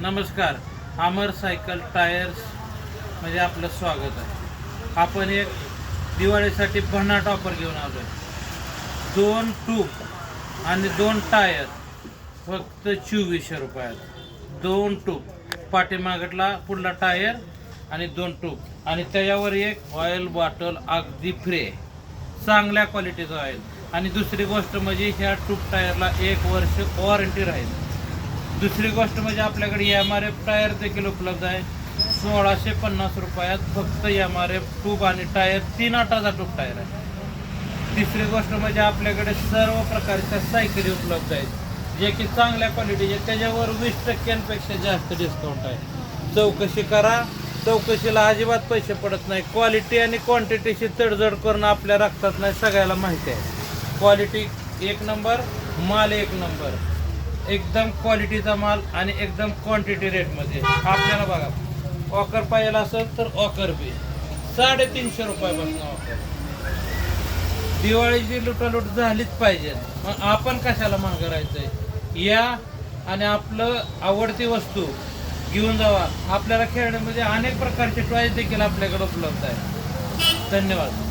नमस्कार. अमर cycle tyres म्हणजे आपलं स्वागत आहे. आपण एक दिवाळीसाठी भन्नाट ऑफर घेऊन आलो आहे. 2 ट्यूब आणि 2 टायर फक्त 2400 रुपयात. 2 ट्यूब पाठीमागला पुढला टायर आणि 2 ट्यूब आणि त्याच्यावर एक ऑइल बॉटल अगदी फ्री, चांगल्या क्वालिटीचं ऑइल. आणि दुसरी गोष्ट म्हणजे ह्या ट्यूब टायरला 1 वर्ष वॉरंटी राहील. दुसरी गोष्ट म्हणजे आपल्याकडे MRF टायर देखील उपलब्ध आहे. 1650 रुपयात फक्त MRF ट्यूब आणि टायर 3 आटाचा ट्यूब टायर आहे. तिसरी गोष्ट म्हणजे आपल्याकडे सर्व प्रकारच्या सायकली उपलब्ध आहेत जे की चांगल्या क्वालिटीचे, त्याच्यावर 20% जास्त डिस्काउंट आहे. चौकशी करा. चौकशीला अजिबात पैसे पडत नाही. क्वालिटी आणि क्वांटिटीशी तडजोड करणं आपल्या रक्तात नाही, सगळ्याला माहिती आहे. क्वालिटी एक नंबर, माल एक नंबर, एकदम क्वालिटीचा माल आणि एकदम क्वांटिटी रेटमध्ये. आपल्याला बघा, ऑकर पाहिजे असेल तर ऑकर बी 350 रुपयापासून ऑफर. दिवाळीची लुटालूट झालीच पाहिजे, मग आपण कशाला महाग करायचंय. या आणि आपलं आवडती वस्तू घेऊन जावा. आपल्याला खेळण्यामध्ये अनेक प्रकारचे टॉयज देखील आपल्याकडे उपलब्ध आहे. धन्यवाद.